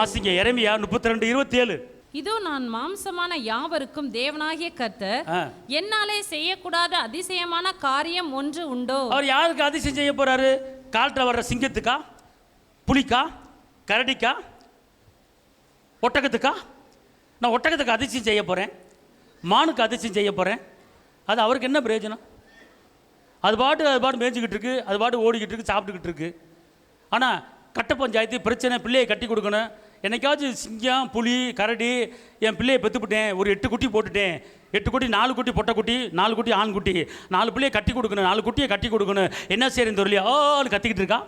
வாசிங்க எரேமியா 32:27. இதோ நான் மாம்சமான யாவருக்கும் தேவனாகிய கர்த்தர், என்னாலே செய்யக்கூடாத அதிசயமான காரியம் ஒன்று உண்டோ? அவர் யாருக்கு அதிசயம் செய்ய போறாரு? கால்ல வர்ற சிங்கத்துக்கா, புலிக்கா, கரடிக்கா, ஒட்டகத்துக்கா? நான் ஒட்டகத்துக்கு அதிசயம் செய்ய போறேன், மானுக்கு அதிசயம் செய்ய போறேன். அது அவருக்கு என்ன பிரயோஜனம்? அது பாட்டு மேய்ஞ்சிக்கிட்டு இருக்கு, அது பாட்டு ஓடிக்கிட்டு இருக்கு, சாப்பிட்டுக்கிட்டு இருக்கு. ஆனால் கட்ட பஞ்சாயத்து பிரச்சனை, பிள்ளையை கட்டி கொடுக்கணும். என்னைக்காச்சும் சிங்கம், புலி, கரடி என் பிள்ளையை பெற்றுப்பிட்டேன், ஒரு 8 குட்டி போட்டுட்டேன், 8 குட்டி, 4 குட்டி பொட்டை குட்டி, 4 குட்டி ஆண் குட்டி, 4 பிள்ளையை கட்டி கொடுக்கணும், 4 குட்டியை கட்டி கொடுக்கணும், என்ன செய்யறேன்னு தெரியலையா ஆள் கத்திக்கிட்டு இருக்கான்.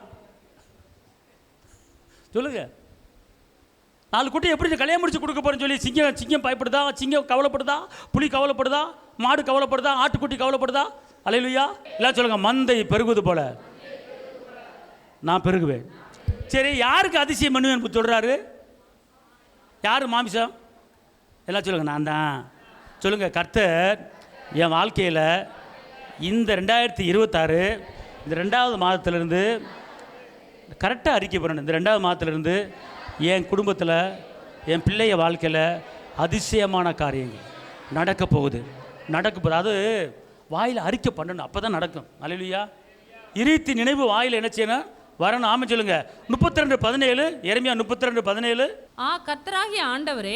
சொல்லுங்க, 4 குட்டி எப்படி கல்யாணம் முடிச்சு கொடுக்க போறேன்னு சொல்லி சிங்கம் பயப்படுதா? சிங்கம் கவலைப்படுதா? புலி கவலைப்படுதா? மாடு கவலைப்படுதா? ஆட்டுக்குட்டி கவலைப்படுதா? அல்லேலூயா. எல்லாம் சொல்லுங்க, மந்தை பெருகுவது போல நான் பெருகுவேன். சரி, யாருக்கு அதிசயம் பண்ணுவேன் சொல்றாரு? யாரு மாமிசம்? எல்லாம் சொல்லுங்க, நான் தான். சொல்லுங்க, கர்த்தர் என் வாழ்க்கையில் இந்த 2026 இந்த 2வது மாதத்திலிருந்து கரெக்டாக அறிக்கை பண்ணணும். இந்த 2வது மாதத்திலிருந்து என் குடும்பத்தில், என் பிள்ளைய வாழ்க்கையில் அதிசயமான காரியங்கள் நடக்க போகுது. அது வாயில் அறிக்கை பண்ணணும், அப்போ தான் நடக்கும். அல்லேலூயா. இறைத்தி நினைவு வாயில் என்ன செய்யணும்? வரணும். ஆமா சொல்லுங்க. 32:17 எரேமியா 32:17. கர்த்தராகிய ஆண்டவரே,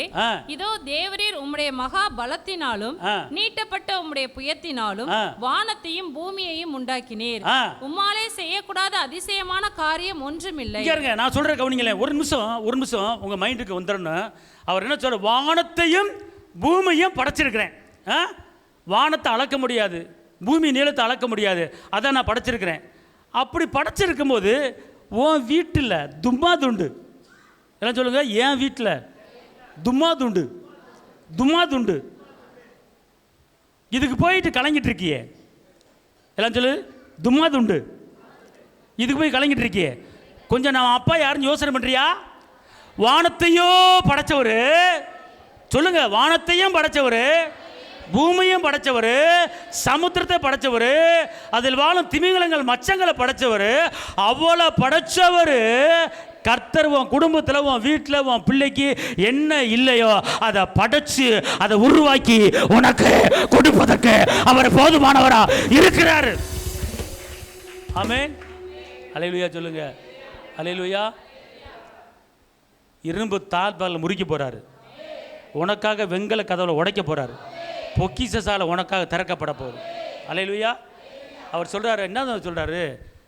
இதோ தேவரீர் உம்முடைய மகா பலத்தினாலும் நீட்டப்பட்ட உம்முடைய புயத்தினாலும் வானத்தையும் பூமியையும் உண்டாக்கினீர். உம்மாலே செய்யக்கூடாத அதிசயமான காரியம் ஒன்றுமில்லை. நான் சொல்ற கவனிங்களேன், ஒரு நிமிஷம் உங்க மைண்டுக்கு வந்துடணும். அவர் என்ன சொல்ற? வானத்தையும் பூமியையும் படைச்சிருக்கிறேன். வானத்தை அளக்க முடியாது, பூமி நீளத்தை அளக்க முடியாது, அதான் நான் படைச்சிருக்கிறேன். அப்படி படைச்சிருக்கும் போது உன் வீட்டில் தும்மா துண்டு, எல்லாம் சொல்லுங்க, என் வீட்டில் தும்மா துண்டு இதுக்கு போயிட்டு கலங்கிட்டு இருக்கியே, எல்லாம் சொல்லு, தும்மா துண்டு இதுக்கு போய் கலங்கிட்டு இருக்கியே. கொஞ்சம் நான் அப்பா யாருன்னு யோசனை பண்றியா? வானத்தையோ படைச்சவர், சொல்லுங்க, வானத்தையும் படைச்சவர், பூமியும் படைச்சவர், சமுத்திரத்தை படைச்சவர், அதில் வாழும் திமிங்கலங்கள் மச்சங்களை படைச்சவர், அவ்வளோ படைச்சவர் கர்த்தர் உன் குடும்பத்தில், உன் வீட்டில், உன் பிள்ளைக்கு என்ன இல்லையோ அதை படைச்சு, அதை உருவாக்கி உனக்கு கொடுப்பதற்கு அவர் போதுமானவரா இருக்கிறார். ஆமென். அல்லேலூயா சொல்லுங்க. அல்லேலூயா. இரும்பு தாழ்பால் முறிக்க போறாரு, உனக்காக வெங்கல கதவுல உடைக்க போறாரு, பொக்கிஷ சாலை உனக்காக திறக்கப்பட போகுது. அல்லேலூயா. அவர் சொல்கிறாரு, என்ன சொல்கிறாரு?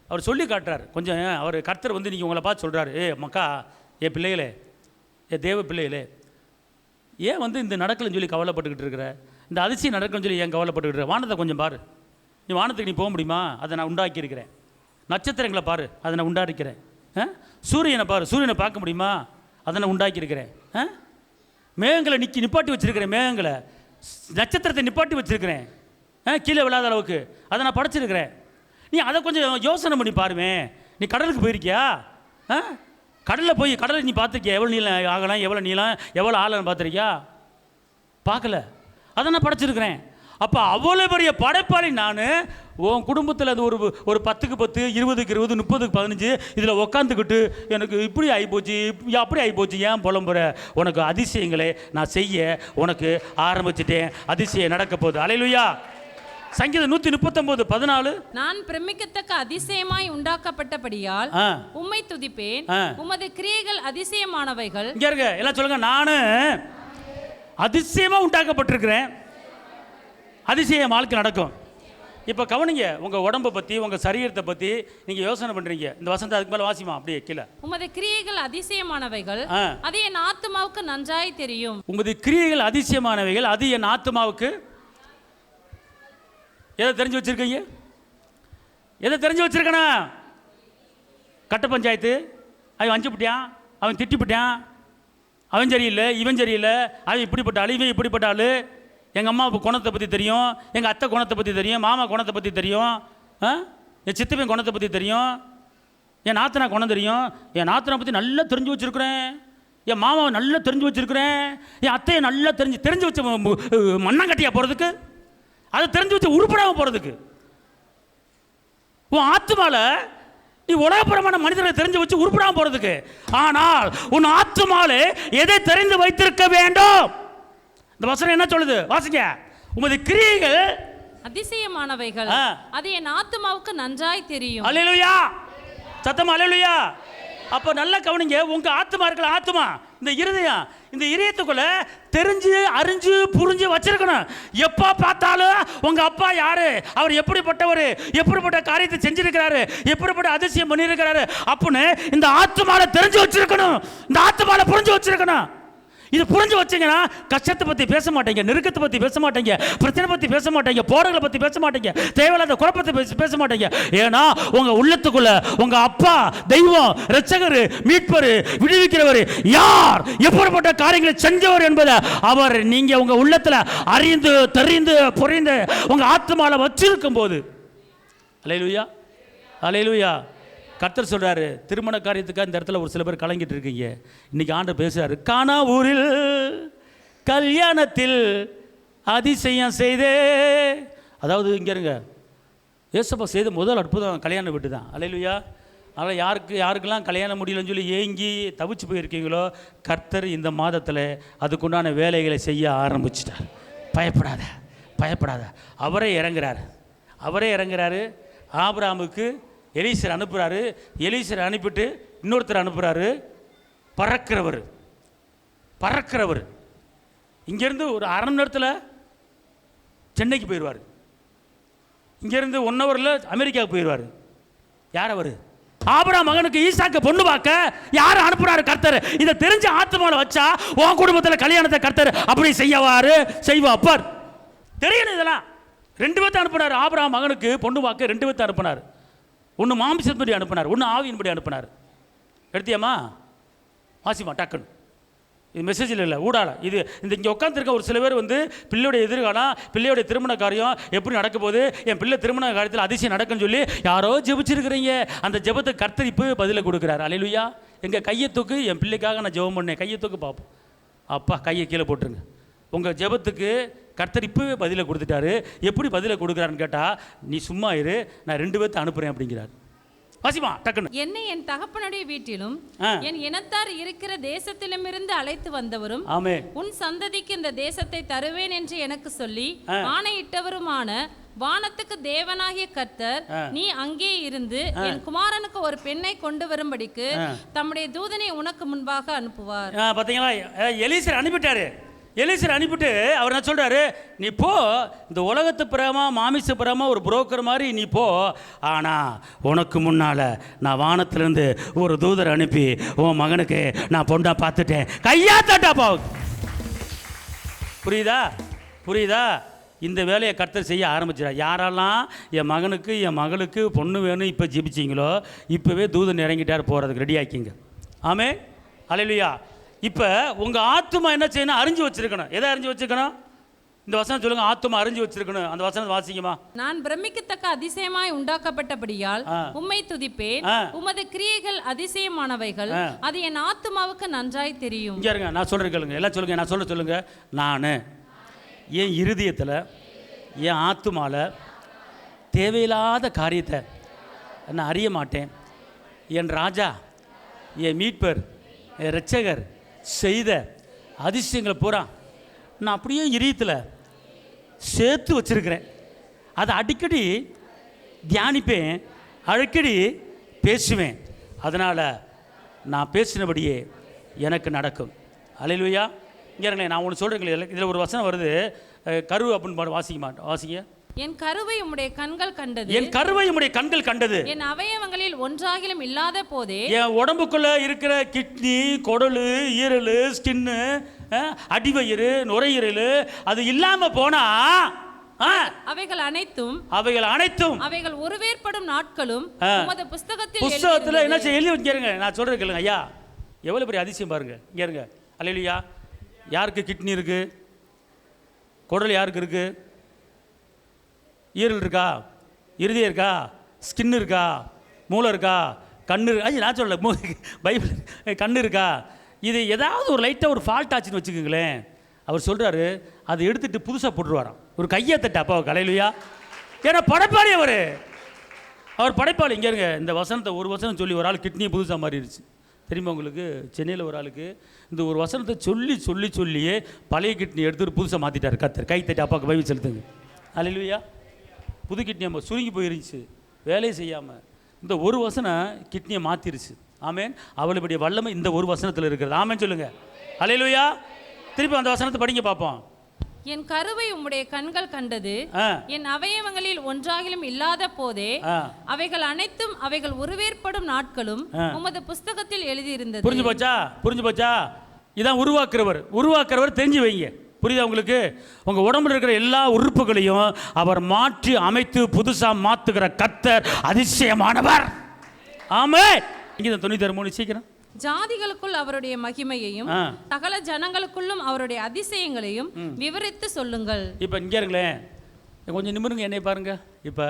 அவர் சொல்லி காட்டுறாரு. கொஞ்சம் அவர் கர்த்தர் வந்து நீங்கள் உங்களை பார்த்து சொல்கிறாரு, மக்கா, என் பிள்ளைகளே, என் தேவ பிள்ளைகளே, ஏன் வந்து இந்த நடக்கலன்னு சொல்லி கவலைப்பட்டுக்கிட்டு இருக்கிற? இந்த அதிசயம் நடக்கணும்னு சொல்லி ஏன் கவலைப்பட்டுக்கிட்டு இருக்கிற? வானத்தை கொஞ்சம் பாரு. நீ வானத்துக்கு நீ போக முடியுமா? அதை நான் உண்டாக்கியிருக்கிறேன். நட்சத்திரங்களை பாரு, அதை நான் உண்டாக்கிக்கிறேன். சூரியனை பாரு, சூரியனை பார்க்க முடியுமா? அதை நான் உண்டாக்கியிருக்கிறேன். மேகங்களை நிப்பாட்டி வச்சிருக்கிறேன், மேகங்களை, நட்சத்திரத்தை நிப்பாட்டி வச்சிருக்கிறேன், கீழே விழாத அளவுக்கு அதை நான் படைச்சிருக்கிறேன். நீ அதை கொஞ்சம் யோசனை பண்ணி பாருமே. நீ கடலுக்கு போயிருக்கியா? கடலில் போய் கடலை நீ பார்த்துருக்கியா? எவ்வளோ நீளம் ஆகலாம், எவ்வளோ நீளம், எவ்வளோ ஆழம் பார்த்துருக்கியா? பார்க்கல. அதை நான் படைச்சிருக்கிறேன். அப்போ அவ்வளோ பெரிய படைப்பாளி நான். உன் குடும்பத்தில் அது ஒரு 10க்கு 10, 20க்கு 20, 30க்கு 15 இதில் உக்காந்துக்கிட்டு எனக்கு இப்படி ஆகிப்போச்சு, அப்படி ஆகிப்போச்சு, ஏன் புலம்புற? உனக்கு அதிசயங்களை நான் செய்ய உனக்கு ஆரம்பிச்சிட்டேன். அதிசயம் நடக்க போகுது. அல்லேலூயா. சங்கீதம் 139:14. நான் பிரமிக்கத்தக்க அதிசயமாய் உண்டாக்கப்பட்டபடியால் உம்மை துதிப்பேன், உமது கிரியைகள் அதிசயமானவைகள். இங்க இருங்க, எல்லாம் சொல்லுங்க, நானு அதிசயமா உண்டாக்கப்பட்டிருக்கிறேன். அதிசயம் வாழ்க்கை நடக்கும். இப்போ கவனிங்க, உங்கள் உடம்பை பற்றி, உங்கள் சரீரத்தை பற்றி நீங்கள் யோசனை பண்ணுறீங்க. இந்த வசந்த அதுக்கு மேலே வாசிமா அப்படியே கீழே. உமது கிரியைகள் அதிசயமானவைகள், அது என் ஆத்துமாவுக்கு நன்றாய் தெரியும். உமது கிரியைகள் அதிசயமானவைகள், அது என் ஆத்துமாவுக்கு. எதை தெரிஞ்சு வச்சிருக்கீங்க? எதை தெரிஞ்சு வச்சிருக்கணும்? கட்ட பஞ்சாயத்து, அவன் வஞ்சிப்பிட்டான், அவன் திட்டிப்பிட்டான், அவன் சரியில்லை, இவன் சரியில்லை, அவன் இப்படிப்பட்ட ஆள், இவன் இப்படிப்பட்ட ஆள். எங்கள் அம்மா குணத்தை பற்றி தெரியும், எங்கள் அத்தை குணத்தை பற்றி தெரியும், மாமா குணத்தை பற்றி தெரியும், என் சித்தப்பன் குணத்தை பற்றி தெரியும், என் நாத்தனா குணம் தெரியும். என் நாத்தனை பற்றி நல்லா தெரிஞ்சு வச்சுருக்கிறேன், என் மாமாவை நல்லா தெரிஞ்சு வச்சுருக்கிறேன், என் அத்தையை நல்லா தெரிஞ்சு வச்ச மண்ணாங்கட்டியா போகிறதுக்கு, அதை தெரிஞ்சு வச்ச உருப்படாமல் போகிறதுக்கு. உன் ஆத்துமாவில் நீ உலகப்புறமான மனிதர்களை தெரிஞ்சு வச்சு உருப்படாம போறதுக்கு. ஆனால் உன் ஆத்துமாலே எதை தெரிந்து வைத்திருக்க வேண்டும்? இந்த வசனம் என்ன சொல்லுது? வாசிங்க. உமது கிரியைகள் அதிசயமானவைகள், அது என் ஆத்துமாவுக்கு நன்றாய் தெரியும். அல்லேலூயா, சத்தம் அல்லேலூயா. அப்போ நல்ல கவனிங்க. உங்க ஆத்துமா இருக்கல, ஆத்துமா இந்த இருதயம், இந்த இதயத்துக்குள்ள தெரிஞ்சு அறிஞ்சு புரிஞ்சு வச்சிருக்கணும். எப்போ பார்த்தாலும் உங்க அப்பா யாரு, அவர் எப்படிப்பட்டவர், எப்படிப்பட்ட காரியத்தை செஞ்சிருக்கிறாரு, எப்படிப்பட்ட அதிசயம் பண்ணியிருக்கிறாரு அப்படின்னு இந்த ஆத்துமால தெரிஞ்சு வச்சிருக்கணும். இந்த ஆத்துமால புரிஞ்சு வச்சிருக்கணும். இது புரிஞ்சு வச்சிங்கன்னா கஷ்டத்தை பற்றி பேச மாட்டீங்க, நெருக்கத்தை பற்றி பேச மாட்டீங்க, பிரச்சனை பற்றி பேச மாட்டீங்க, போராட்டங்களை பற்றி பேச மாட்டீங்க, தேவையில்லாத குழப்பத்தை பேச மாட்டீங்க. ஏன்னா உங்க உள்ளத்துக்குள்ள உங்க அப்பா தெய்வம், இரட்சகர், மீட்பர், விடுவிக்கிறவர் யார், எப்படிப்பட்ட காரியங்களை செஞ்சவர் என்பதை அவர் நீங்க உங்க உள்ளத்துல அறிந்து தெரிந்து புரிந்து உங்க ஆத்மால வச்சிருக்கும் போது, அல்லேலூயா அல்லேலூயா. கர்த்தர் சொல்றாரு, திருமண காரியத்துக்காக இந்த இடத்துல ஒரு சில பேர் கலங்கிட்டு இருக்கீங்க. இன்னைக்கு ஆண்டவர் பேசுறாரு, கானா ஊரில் கல்யாணத்தில் அதிசயம் செய்தே. அதாவது இங்க இருங்க, ஏசப்பா செய்த முதல் அற்புதம் கல்யாண வீட்டு தான். அல்லேலூயா. அதனால் யாருக்கெல்லாம் கல்யாணம் முடியலன்னு சொல்லி ஏங்கி தவிச்சு போயிருக்கீங்களோ, கர்த்தர் இந்த மாதத்தில் அதுக்குண்டான வேலைகளை செய்ய ஆரம்பிச்சிட்டார். பயப்படாத பயப்படாத. அவரே இறங்குறாரு. ஆபிரகாமுக்கு எலீசர் அனுப்புகிறாரு. எலீசர் அனுப்பிட்டு இன்னொருத்தர் அனுப்புகிறாரு, பறக்கிறவர். இங்கேருந்து ஒரு அரை மணி நேரத்தில் சென்னைக்கு போயிடுவார். இங்கேருந்து 1 ஹவரில் அமெரிக்காவுக்கு போயிடுவார். யார் அவர்? ஆபிரகாம் மகனுக்கு ஈசாக்கு பொண்ணு பார்க்க யார் அனுப்புகிறாரு? கர்த்தர். இதை தெரிஞ்ச ஆத்துமாவில் வச்சா உன் குடும்பத்தில் கல்யாணத்தை கர்த்தர் அப்படி செய்வார். தெரியணும் இதெல்லாம். 2 பேர்த்த அனுப்புனார். ஆபிரகாம் மகனுக்கு பொண்ணு பார்க்க 2 பேர்த்த அனுப்புனார். ஒன்று மாம்சத்தின்படி அனுப்பினார், ஒன்று ஆவியின்படி அனுப்பினார். எடுத்தியாமா? வாசிமா டக்குன்னு. இது மெசேஜில் இல்லை, ஊடால. இது இந்த இங்கே உட்காந்துருக்க ஒரு சில பேர் பிள்ளையோட எதிர்காலம், பிள்ளையோட திருமண காரியம் எப்படி நடக்க போகுது, என் பிள்ளை திருமண காரியத்தில் அதிசயம் நடக்குன்னு சொல்லி யாரோ ஜெபிச்சிருக்கிறீங்க. அந்த ஜெபத்துக்கு கர்த்தர் இப்போ பதிலை கொடுக்குறாரு. அல்லேலூயா. எங்கள் கையை தூக்கு, என் பிள்ளைக்காக நான் ஜெபம் பண்ணேன், கையை தூக்கு பார்ப்போம். அப்பா கையை கீழே போட்டுருங்க. உங்கள் ஜெபத்துக்கு கர்த்தர் இப்போ பதிலை கொடுத்துட்டாரு. எப்படி பதிலை கொடுக்குறாருன்னு கேட்டால், நீ சும்மா இரு, நான் 2 பேர்த்த அனுப்புகிறேன் அப்படிங்கிறார். வாசிமா டக்குன்னு. என்னை என் தகப்பனுடைய வீட்டிலும் என் இனத்தார் இருக்கிற தேசத்திலுமிருந்து அழைத்து வந்தவரும், உன் சந்ததிக்கு இந்த தேசத்தை தருவேன் என்று எனக்கு சொல்லி ஆணையிட்டவருமான வானத்துக்கு தேவனாகிய கர்த்தர், நீ அங்கே இருந்து என் குமாரனுக்கு ஒரு பெண்ணை கொண்டு வரும்படிக்கு தம்முடைய தூதனை உனக்கு முன்பாக அனுப்புவார். பார்த்தீங்களா? எலீசர் அனுப்பிட்டு அவர் என்ன சொல்கிறாரு, நீ போ, இந்த உலகத்து பிரமா மாமிச பிரமா ஒரு புரோக்கர் மாதிரி நீ போ, ஆனால் உனக்கு முன்னால் நான் வானத்திலேருந்து ஒரு தூதர் அனுப்பி உன் மகனுக்கு நான் பொண்ணா பார்த்துட்டேன், கையா தட்டாப்பா. புரியுதா? இந்த வேலையை கர்த்தர் செய்ய ஆரம்பிச்சிடா. யாரெல்லாம் என் மகனுக்கு என் மகளுக்கு பொண்ணு வேணும் இப்போ ஜெபிச்சிங்களோ, இப்போவே தூதன் இறங்கிட்டார், போகிறதுக்கு ரெடி ஆக்கிங்க. ஆமே அல்லேலூயா. இப்போ உங்கள் ஆத்துமா என்ன செய்யணும்? அறிஞ்சு வச்சிருக்கணும். எதை அறிஞ்சு வச்சிருக்கணும்? இந்த வசனம் சொல்லுங்க. ஆத்துமா அறிஞ்சு வச்சிருக்கணும். அந்த வசனம் வாசிக்குமா? நான் பிரமிக்கத்தக்க அதிசயமாய் உண்டாக்கப்பட்டபடியால் உம்மை துதிப்பேன், உமது கிரியைகள் அதிசயமானவைகள், அது என் ஆத்துமாவுக்கு நன்றாய் தெரியும். இங்க இருங்க, நான் சொல்றேன் கேளுங்க. எல்லாம் சொல்லுங்க, நான் சொல்லுங்க. நான் என் இருதயத்தில் என் ஆத்துமால தேவையில்லாத காரியத்தை நான் அறிய மாட்டேன். என் ராஜா, என் மீட்பர், என் இரட்சகர் செய்த அதிசயங்களை பூரா நான் அப்படியே இதயத்தில் சேர்த்து வச்சிருக்கிறேன். அதை அடிக்கடி தியானிப்பேன், அடிக்கடி பேசுவேன். அதனால் நான் பேசினபடியே எனக்கு நடக்கும். அல்லேலூயா. இங்கே நான் ஒன்று சொல்கிறேன். இதில் ஒரு வசனம் வருது, கரு அப்படின்னு வாசிங்க. என் கருவை உம்முடைய கண்கள் கண்டது, என் அவயவங்களில் ஒன்றாகிலும் இல்லாத போதே, என் உடம்புக்குள்ள இருக்கிற கிட்னி, குடலு, ஈரல், ஸ்கின்னு, அடிவயிறு, நுரையீரல் அது இல்லாம போனா அவைகள் அனைத்தும் அவைகள் ஒருவேற்படும் நாட்களும் உமது புஸ்தகத்தில் என்ன செய்ய எழுதி வச்சிருங்க. நான் சொல்றேன் கேளுங்க. ஐயா, எவ்வளவு பெரிய அதிசயம் பாருங்க. இங்க இருங்க. அல்லேலூயா. யாருக்கு கிட்னி இருக்கு? குடல் யாருக்கு இருக்கு? ஈரல் இருக்கா? இருதயம் இருக்கா? ஸ்கின் இருக்கா? மூளை இருக்கா? கண்ணு நான் சொல்லலை, பைபிள் கண்ணு இருக்கா? இது ஏதாவது ஒரு லைட்டாக ஒரு ஃபால்ட் ஆச்சுன்னு வச்சுக்கோங்களேன், அவர் சொல்கிறாரு அதை எடுத்துகிட்டு புதுசாக போட்டுருவாராம். ஒரு கையை தட்டு அப்பாவுக்கு. அல்லேலூயா. ஏன்னா படைப்பாளி அவர். அவர் படைப்பாளி. இங்கே இருங்க, இந்த வசனத்தை ஒரு வசனம் சொல்லி ஒரு ஆள் கிட்னியை புதுசாக மாறிடுச்சு தெரியுமா உங்களுக்கு? சென்னையில் ஒரு ஆளுக்கு இந்த ஒரு வசனத்தை சொல்லியே பழைய கிட்னி எடுத்துட்டு புதுசாக மாற்றிட்டார் கர்த்தர். கை தட்டி அப்பாவுக்கு பைபிள் செலுத்துங்க. அல்லேலூயா. புது கிட்னி நம்ம சுருங்கி போயிருந்துச்சு வேலையை செய்யாமல். இந்த ஒரு வசனம் கிட்னியை மாற்றிருச்சு. ஆமேன். அவளுடைய வல்லமை இந்த ஒரு வசனத்தில் இருக்கிறது. ஆமேன் சொல்லுங்கள். அல்லேலூயா. திருப்பி அந்த வசனத்தை படிங்க பார்ப்போம். என் கருவை உம்முடைய கண்கள் கண்டது, என் அவயவங்களில் ஒன்றாகிலும் இல்லாத போதே அவைகள் அனைத்தும் அவைகள் உருவேற்படும் நாட்களும் உமது புஸ்தகத்தில் எழுதியிருந்தது. புரிஞ்சு போச்சா? இதான் உருவாக்குறவர் தெரிஞ்சு வைங்க. புரியுதா உங்களுக்கு? உங்க உடம்புல இருக்கிற எல்லா உறுப்புகளையும் அவர் மாற்றி அமைத்து புதுசா மாத்துகிற கர்த்தர் அதிசயமானவர். ஆமென். இங்க 93 சீக்கிரம். ஜாதிகளுக்குள் அவருடைய மகிமையையும் சகல ஜனங்களுக்குள்ளும் அவருடைய அதிசயங்களையும் விவரித்து சொல்லுங்கள். இப்போ இங்கே இருங்களேன், கொஞ்சம் நிமிருங்க, என்னை பாருங்க. இப்போ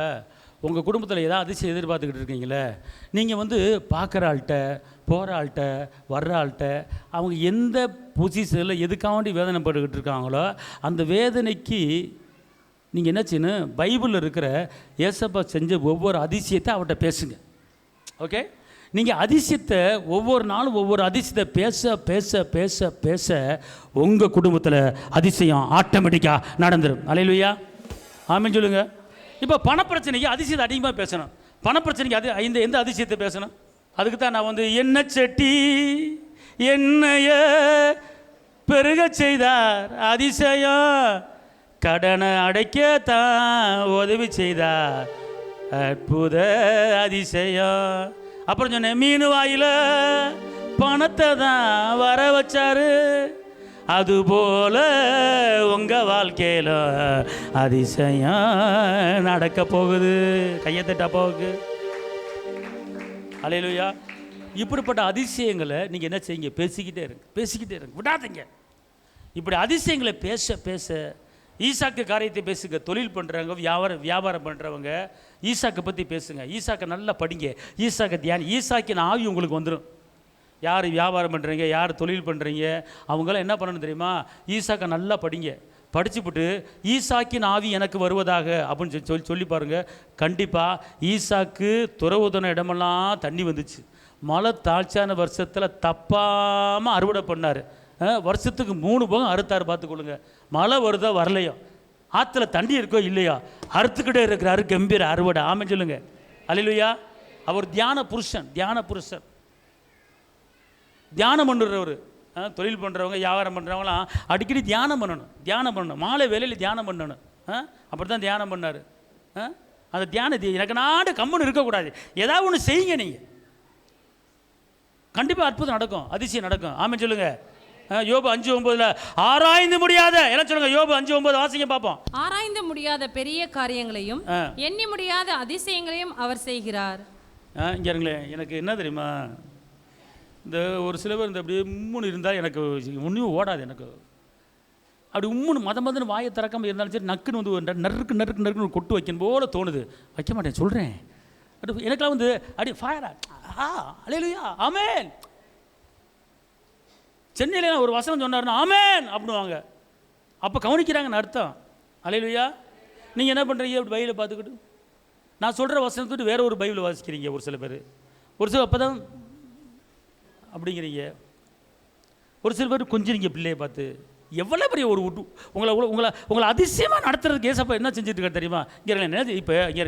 உங்கள் குடும்பத்தில் ஏதாவது அதிசயம் எதிர்பார்த்துக்கிட்டு இருக்கீங்களே, நீங்கள் பார்க்குற ஆள்கிட்ட போகிற ஆள்கிட்ட வர்ற ஆள்கிட்ட அவங்க எந்த பொசிஷனில் எதுக்காண்டி வேதனைப்பட்டுக்கிட்டு இருக்காங்களோ அந்த வேதனைக்கு நீங்கள் என்ன செய்யணும்? பைபிளில் இருக்கிற ஏசப்பா செஞ்ச ஒவ்வொரு அதிசயத்தை அவர்கிட்ட பேசுங்க. ஓகே? நீங்கள் அதிசயத்தை ஒவ்வொரு நாளும் ஒவ்வொரு அதிசயத்தை பேச பேச பேச பேச உங்கள் குடும்பத்தில் அதிசயம் ஆட்டோமேட்டிக்காக நடந்துடும். அல்லேலூயா. ஆமென் சொல்லுங்க. இப்போ பணப்பிரச்சனைக்கு அதிசயத்தை அதிகமாக பேசணும். பணப்பிரச்சனைக்கு எந்த அதிசயத்தை பேசணும்? அதுக்கு தான் நான் என்ன செட்டி என்னைய பெருக செய்தார் அதிசயம், கடனை அடைக்கத்தான் உதவி செய்தார் அற்புத அதிசயம். அப்புறம் சொன்னேன், மீன் வாயில பணத்தை தான் வர வச்சாரு, அதுபோல உங்க வாழ்க்கையில அதிசயம் நடக்க போகுது. கையத்தட்ட போகுது. அல்லேலூயா. இப்படிப்பட்ட அதிசயங்களை நீங்கள் என்ன செய்யுங்க? பேசிக்கிட்டே இருங்க, விடாதீங்க. இப்படி அதிசயங்களை பேச பேச ஈசாக்கு காரியத்தை பேசுங்க. தொழில் பண்ணுறவங்க, வியாபாரம் பண்ணுறவங்க ஈசாக்கை பற்றி பேசுங்க. ஈசாக்கை நல்லா படிங்க. ஈசாக்கை தியானி. ஈசாக்கின் ஆவி உங்களுக்கு வந்துடும். யார் வியாபாரம் பண்ணுறீங்க, யார் தொழில் பண்ணுறீங்க, அவங்களாம் என்ன பண்ணணும் தெரியுமா? ஈசாக்கை நல்லா படிங்க. படிச்சுப்புட்டு ஈசாக்கின் ஆவி எனக்கு வருவதாக அப்படின்னு சொல்லி பாருங்கள். கண்டிப்பாக ஈசாக்கு துறவுதன இடமெல்லாம் தண்ணி வந்துச்சு. மழை தாழ்ச்சியான வருஷத்தில் தப்பாமல் அறுவடை பண்ணார். வருஷத்துக்கு 3 போகம் அறுத்தார். பார்த்துக்கொள்ளுங்க. மழை வருதோ வரலையோ, ஆற்றுல தண்ணி இருக்கோ இல்லையோ, அறுத்துக்கிட்டே இருக்கிறாரு. கம்பீர அறுவடை. ஆமென் சொல்லுங்க. அல்லேலூயா. அவர் தியான புருஷன். தியானம் பண்ணுறவர். தொழில் பண்ணுறவங்க, வியாபாரம் பண்ணுறவங்களாம் அடிக்கடி தியானம் பண்ணணும். மாலை வேலையில் தியானம் பண்ணணும். அப்படி தான் தியானம் பண்ணார். அந்த தியானத்தை எனக்கு நாடு கம்முன்னு இருக்கக்கூடாது. ஏதாவது ஒன்று செய்யுங்க. நீங்கள் கண்டிப்பாக அற்புதம் நடக்கும், அதிசயம் நடக்கும். ஆமென் சொல்லுங்க. யோபு 5:9 ஆராய்ந்து முடியாத, எல்லாம் சொல்லுங்க. யோபு 5:9 வாசிங்க பார்ப்போம். ஆராய்ந்து முடியாத பெரிய காரியங்களையும் எண்ணி முடியாத அதிசயங்களையும் அவர் செய்கிறார். இங்கே இருங்களேன், எனக்கு என்ன தெரியுமா, இந்த ஒரு சில பேர் இந்த அப்படியே உம்முன்னு இருந்தால் எனக்கு ஒன்றும் ஓடாது. எனக்கு அப்படி உம்முன்னு மதன்னு வாயை திறக்காமல் இருந்தாலும் சரி, நக்குன்னு நறுக்கு கொட்டு வைக்கணும் போல தோணுது. வைக்க மாட்டேன், சொல்கிறேன். எனக்கெல்லாம் அப்படி ஃபயரா. அல்லேலூயா. ஆமென். சென்னையில் ஒரு வசனம் சொன்னார்னா ஆமென் அப்படின்னுவாங்க. அப்போ கவனிக்கிறாங்கன்னு அர்த்தம். அல்லேலூயா. நீங்கள் என்ன பண்ணுறீங்க? அப்படி பைபிளை பார்த்துக்கிட்டு நான் சொல்கிற வசனத்துக்கு வேற ஒரு பைபிளை வாசிக்கிறீங்க. ஒரு சில பேர் அப்போ தான் அப்படிங்கிறீங்க. ஒரு சில பேர் கொஞ்சிறீங்க பிள்ளையை பார்த்து. எவ்வளோ பெரிய ஒரு உங்களை அதிசயமாக நடத்துறதுக்கு ஏசப்பா என்ன செஞ்சுட்டு இருக்காரு தெரியுமா? இங்கே இப்போ இங்கே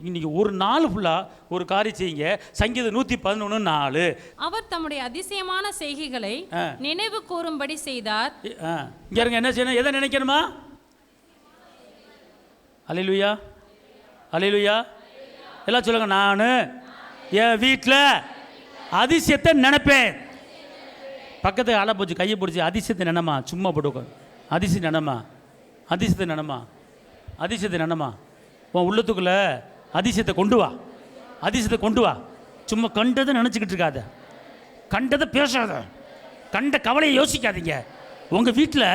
இன்னைக்கு ஒரு நாள் ஃபுல்லாக ஒரு காரியம் செய்யுங்க. சங்கீதம் 111:4 அவர் தம்முடைய அதிசயமான செய்கைகளை நினைவு கூறும்படி செய்தார். இங்கே இருங்க, என்ன செய்யணும்? எதை நினைக்கணுமா? அல்லேலூயா. அல்லேலூயா. எல்லாம் சொல்லுங்க. நான் என் வீட்டில் அதிசயத்தை நினைப்பேன். பக்கத்துக்கு ஆளை போச்சு, கையை பிடிச்சி அதிசயத்தை நினைமா. சும்மா போட்டு அதிசயம் நினைமா. உன் உள்ளத்துக்குள்ள அதிசயத்தை கொண்டு வா. சும்மா கண்டதை நினச்சிக்கிட்டு இருக்காத, கண்டதை பேசாத, கண்ட கவலையை யோசிக்காதீங்க. உங்கள் வீட்டில்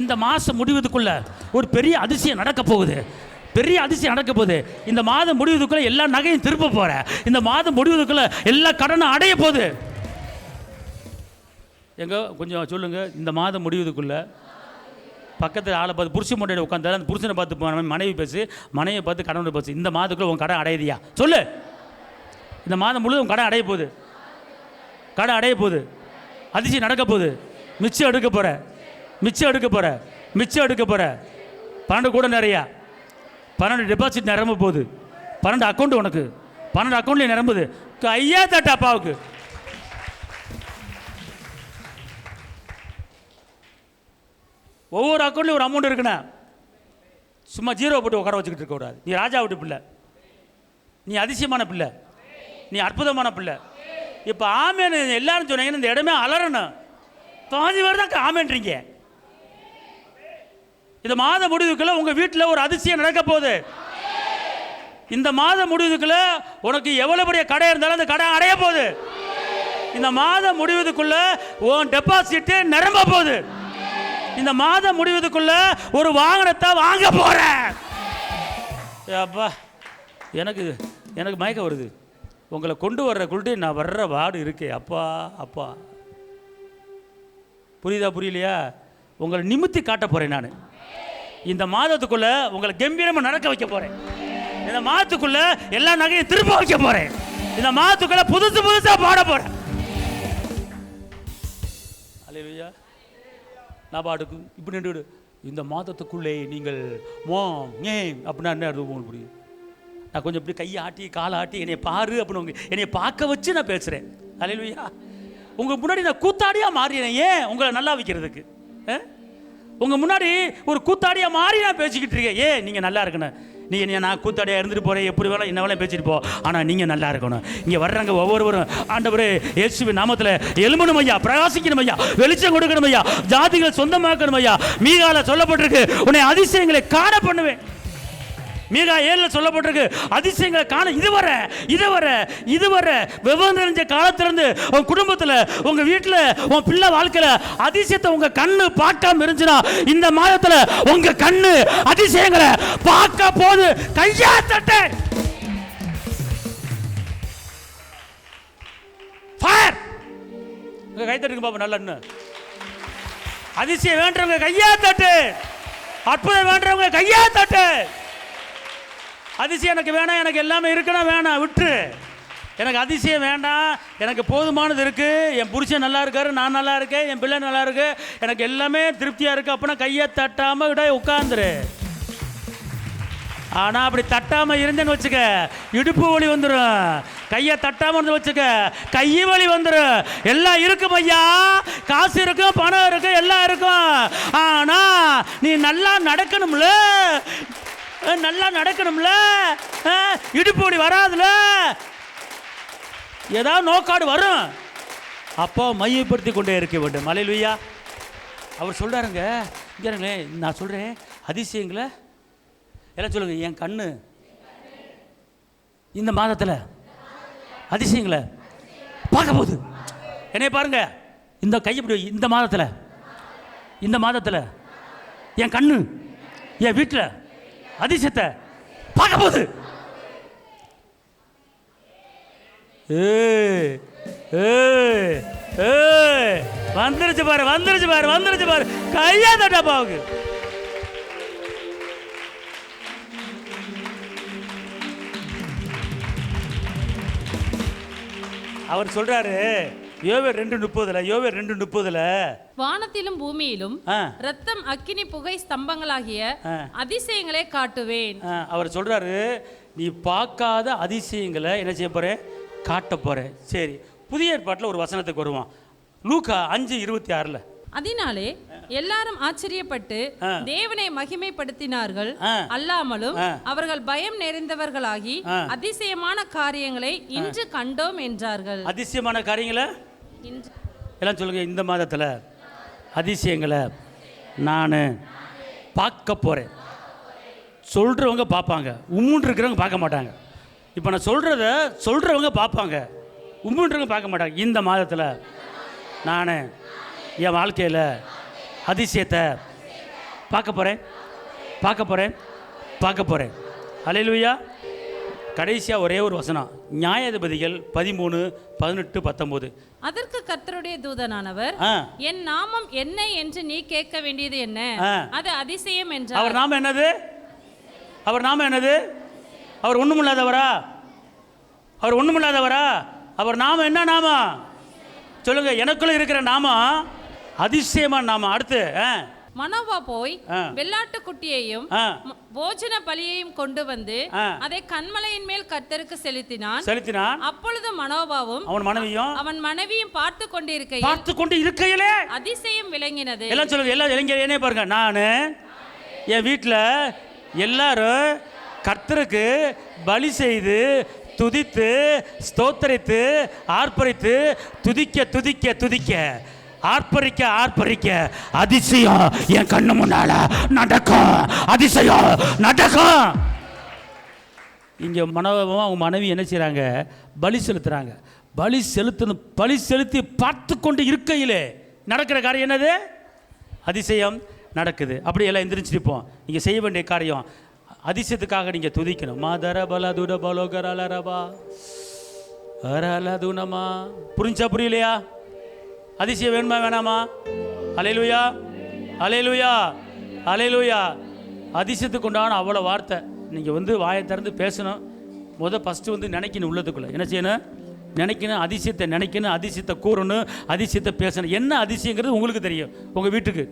இந்த மாதம் முடிவதுக்குள்ள ஒரு பெரிய அதிசயம் நடக்க போகுது. இந்த மாதம் முடிவதுக்குள்ள எல்லா நகையும் திருப்ப போற. இந்த மாதம் முடிவதுக்குள்ள எல்லா கடனும் அடைய போகுது. எங்க கொஞ்சம் சொல்லுங்க. இந்த மாதம் முடிவதுக்குள்ள பக்கத்தில் ஆளை பார்த்து புருஷன் முன்னாடி உட்காந்தாலும் அந்த புருஷனை பார்த்து மனைவி பேசு, மனைவியை பார்த்து கணவனை பேசு. இந்த மாதத்துக்குள்ளே உன் கடை அடையுதியா சொல்லு. இந்த மாதம் முழுவதும் கடை அடைய போகுது, கடை அடைய போகுது, அதிசயம் நடக்க போகுது. மிச்சம் எடுக்க போகிற, மிச்சம் எடுக்க போகிற, மிச்சம் எடுக்க போகிற. 12 கூட நிறையா, 12 டெபாசிட் நிரம்ப போகுது. 12 அக்கௌண்ட் உனக்கு, 12 அக்கௌண்ட்லேயும் நிரம்புது. கையா தட்ட அப்பாவுக்கு. ஒவ்வொரு அக்கௌண்ட்லையும் ஒரு அமௌண்ட் இருக்குண்ணா. சும்மா ஜீரோ போட்டு உட்கார வச்சுக்கிட்டு இருக்கக்கூடாது. நீ ராஜா விட்டு பிள்ளை, நீ அதிசயமான பிள்ளை, நீ அற்புதமான பிள்ளை. இப்போ ஆமேன்னு எல்லாரும் சொன்னீங்கன்னு இந்த இடமே அலறணும். பாதி பேர் தான் ஆமேன்றீங்க. இந்த மாத முடிவுக்குள்ள உங்கள் வீட்டில் ஒரு அதிசயம் நடக்க போகுது. இந்த மாத முடிவுக்குள்ள உனக்கு எவ்வளோ பெரிய கடை இருந்தாலும் அந்த கடை அடைய போகுது. இந்த மாத முடிவதுக்குள்ள உன் டெபாசிட் நிரம்ப போகுது. இந்த மாத முடிவதுக்குள்ள ஒரு வாகனத்தை வாங்க போற. அப்பா எனக்கு எனக்கு மயக்கம் வருது. உங்களை கொண்டு வர்றக்குள்ளே நான் வர்ற வார்டு இருக்கே. அப்பா அப்பா, புரியுதா புரியலையா? உங்களை நிமித்தி காட்ட போகிறேன் நான். இந்த மாதத்துக்குள்ளே உங்களை கம்பீரமாக நடக்க வைக்க போகிறேன். இந்த மாதத்துக்குள்ளே எல்லா நகையும் திரும்ப வைக்க போகிறேன். இந்த மாதத்துக்குள்ளே புதுசு புதுசாக பாட போகிறேன். அல்லேலூயா. நான் பாட்டுக்கு இப்படி நின்று இந்த மாதத்துக்குள்ளே நீங்கள் அப்படின்னா என்ன அர்த்தம் உங்களுக்கு புரியுது? நான் கொஞ்சம் இப்படி கையை ஆட்டி காலை ஆட்டி என்னை பாரு அப்படின்னு என்னை பார்க்க வச்சு நான் பேசுகிறேன். அல்லேலூயா. உங்கள் முன்னாடி நான் கூத்தாடியாக மாறினேன். ஏன்? உங்களை நல்லா வைக்கிறதுக்கு. உங்கள் முன்னாடி ஒரு கூத்தாடியாக மாறி நான் பேசிக்கிட்டு இருக்கேன். ஏன்? நீங்கள் நல்லா இருக்கணும். நீங்கள் நான் கூத்தாடியாக இருந்துட்டு போகிறேன், எப்படி வேணாலும் என்ன வேணாலும் பேசிட்டு போ, ஆனால் நீங்கள் நல்லா இருக்கணும். இங்கே வர்றாங்க ஒவ்வொருவரும் ஆண்டவரே இயேசுவின் நாமத்தில் எழும்பணும் ஐயா, பிரகாசிக்கணும் ஐயா, வெளிச்சம் கொடுக்கணும் ஐயா, ஜாதிகளை சொந்தமாக்கணும் ஐயா. மீகால சொல்லப்பட்டிருக்கு உன்னை அதிசயங்களை காண பண்ணுவேன். மீகா 7 சொல்லப்பட்டிருக்கு அதிசயங்களை காண. இதுவரை விவரம் தெரிஞ்ச காலத்திலிருந்து உன் குடும்பத்தில், உங்க வீட்டில், உன் பிள்ளை வாழ்க்கையில் அதிசயத்தை உங்க கண்ணு பார்க்காம இருந்துச்சுன்னா இந்த மாதத்தில் உங்க கண்ணு அதிசயங்களை பார்க்க போது. கையா தட்ட கை தட்டுங்க பாப்பா. நல்ல அதிசயம் வேண்டவங்க கையா தட்டு, அற்புதம் வேண்டவங்க கையா தட்டு. அதிசயம் எனக்கு வேணாம், எனக்கு எல்லாமே இருக்குன்னா வேணாம், விட்டுரு. எனக்கு அதிசயம் வேண்டாம், எனக்கு போதுமானது இருக்குது. என் புருஷன் நல்லா இருக்காரு, நான் நல்லா இருக்கேன், என் பிள்ளை நல்லா இருக்கு, எனக்கு எல்லாமே திருப்தியாக இருக்குது. அப்படின்னா கையை தட்டாமல் விட உட்காந்துரு. ஆனால் அப்படி தட்டாமல் இருந்தேன்னு வச்சுக்க இடுப்பு வலி வந்துடும். கையை தட்டாமல் இருந்து வச்சுக்க கை வலி வந்துடும். எல்லாம் இருக்கும் ஐயா, காசு இருக்கும், பணம் இருக்கும், எல்லாம் இருக்கும். ஆனால் நீ நல்லா நடக்கணும்ல, நல்லா நடக்கணும்ல, இடுப்பு வலி வராதுல, ஏதாவது நோக்காடு வரும். அப்போ மையப்படுத்தி கொண்டே இருக்க வேண்டும். அல்லேலூயா. அவர் சொல்கிறாருங்க, இங்கே நான் சொல்கிறேன் அதிசயங்களை எல்லாம் சொல்லுங்க. என் கண்ணு இந்த மாதத்தில் அதிசயங்களை பார்க்க போகுது. என்னைய பாருங்க, இந்த கையப்படி இந்த மாதத்தில் என் கண்ணு என் வீட்டில் அதிசயத்தை பார்க்க போகுது. வந்துருச்சு பாரு. கையா தட்டாப்பாவுக்கு. அவர் சொல்றாரு யோவேல் 2:30 வானத்திலும் பூமியிலும் ரத்தம் அக்கினி புகை ஸ்தம்பங்களாகிய அதிசயங்களை காட்டுவேன். அவர் சொல்றாரு நீ பார்க்காத அதிசயங்களை என்ன செய்ய போறேன், காட்ட போறேன். சரி, புதிய ஏற்பாட்டில் ஒரு வசனத்துக்கு வருவான். லூக்கா 5:26. அதனாலே எல்லாரும் ஆச்சரியப்பட்டு தேவனை மகிமைப்படுத்தினார்கள், அல்லாமலும் அவர்கள் பயம் நிறைந்தவர்களாகி அதிசயமான காரியங்களை இன்று கண்டோம் என்றார்கள். அதிசயமான காரியங்களை எல்லாம் சொல்லுங்க. இந்த மாதத்தில் அதிசயங்களை நான் பார்க்க போறேன். சொல்றவங்க பார்ப்பாங்க, உம்முன்னு இருக்கிறவங்க பார்க்க மாட்டாங்க. இப்போ நான் சொல்றவங்க பார்ப்பாங்க, உம்முன்றவங்க பார்க்க மாட்டாங்க. இந்த மாதத்தில் நான் என் வாழ்க்கையில் அதிசயத்தை பார்க்க போகிறேன். அல்லேலூயா. கடைசியாக ஒரே ஒரு வசனம், நியாயாதிபதிகள் 13, 18, 19. அதற்கு கர்த்தருடைய தூதனானவர், என் நாமம் என்ன என்று நீ கேட்க வேண்டியது என்ன? அது அதிசயம் என்றார். அவர் நாமம் என்னது? அவர் நாமம் என்னது? அவர் ஒண்ணுமில்லாதவரா? அவர் ஒண்ணுமில்லாதவரா? அவர் நாமம் என்ன நாமம் சொல்லுங்க? எனக்குள்ள இருக்கிற நாமம் அதிசயமான நாமம். அடுத்து மனோவா போய் வெள்ளாட்டு குட்டியையும் போஜன பலியையும் கொண்டு வந்து அதை கன்மலையின் மேல் கர்த்தருக்கு செலுத்தினான். அப்பொழுது மனோவாவும் அவன் மனைவியும் பார்த்து கொண்டு இருக்கையிலே அதிசயம் விளங்கினது. எல்லாம் சொல்லுங்க, எல்லா இளைஞரே பாருங்க, நான் என் வீட்டில் எல்லாரும் கர்த்தருக்கு பலி செய்து துதித்து ஸ்தோத்தரித்து ஆர்ப்பரித்து துதிக்க ஆர்ப்பரிக்க அதிசயம் என் கண்ணு முன்னால நடக்கும். அதிசயம் நடக்கும். இங்க மனோபாவும் அவங்க மனைவி என்ன செய்றாங்க? பலி செலுத்துறாங்க. பலி செலுத்தி பார்த்து கொண்டு இருக்கையிலே நடக்கிற காரியம் என்னது? அதிசயம் நடக்குது. அப்படி எல்லாம் எந்திரிச்சிருப்போம். நீங்க செய்ய வேண்டிய காரியம், அதிசயத்துக்காக நீங்க துதிக்கணும். மாதர பலதுட பலோகரலரபா அரலதுனமா. புரிஞ்சா புரியலையா? அதிசயம் வேணுமா வேணாமா? அல்லேலூயா, அல்லேலூயா, அல்லேலூயா. அதிசயத்துக்கு உண்டான அவ்வளோ வார்த்தை. நீங்கள் வாயை திறந்து பேசணும். ஃபஸ்ட்டு நினைக்கணும். உள்ளதுக்குள்ளே என்ன செய்யணும்? நினைக்கணும். அதிசயத்தை நினைக்கணும், அதிசயத்தை கூறணும், அதிசயத்தை பேசணும். என்ன அதிசயங்கிறது உங்களுக்கு தெரியும். உங்கள் வீட்டுக்கு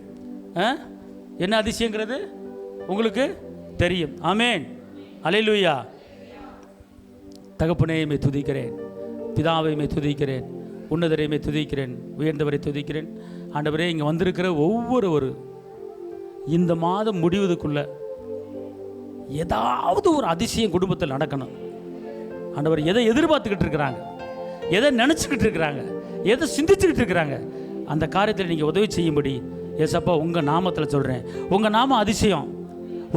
என்ன அதிசயங்கிறது உங்களுக்கு தெரியும். ஆமேன், அல்லேலூயா. தகப்பனேயுமே துதிக்கிறேன், பிதாவையுமே துதிக்கிறேன், உன்னதரையுமே துதிக்கிறேன், உயர்ந்தவரை துதிக்கிறேன். ஆண்டவரே, இங்கே வந்திருக்கிற ஒவ்வொரு இந்த மாதம் முடிவதுக்குள்ள ஏதாவது ஒரு அதிசயம் குடும்பத்தில் நடக்கணும். ஆண்டவர் எதை எதிர்பார்த்துக்கிட்டு இருக்கிறாங்க, எதை நினச்சிக்கிட்டு இருக்கிறாங்க, எதை சிந்திச்சுக்கிட்டு இருக்கிறாங்க, அந்த காரியத்தில் நீங்கள் உதவி செய்யும்படி ஏசப்பா உங்கள் நாமத்தில் சொல்கிறேன். உங்கள் நாமம் அதிசயம்,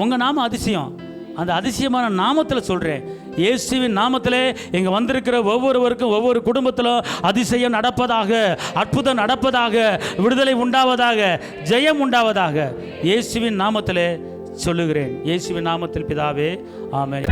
உங்கள் நாமம் அதிசயம். அந்த அதிசயமான நாமத்தில் சொல்கிறேன். இயேசுவின் நாமத்திலே இங்கே வந்திருக்கிற ஒவ்வொருவருக்கும் ஒவ்வொரு குடும்பத்திலும் அதிசயம் நடப்பதாக, அற்புதம் நடப்பதாக, விடுதலை உண்டாவதாக, ஜெயம் உண்டாவதாக இயேசுவின் நாமத்திலே சொல்லுகிறேன். இயேசுவின் நாமத்தில் பிதாவே, ஆமென்.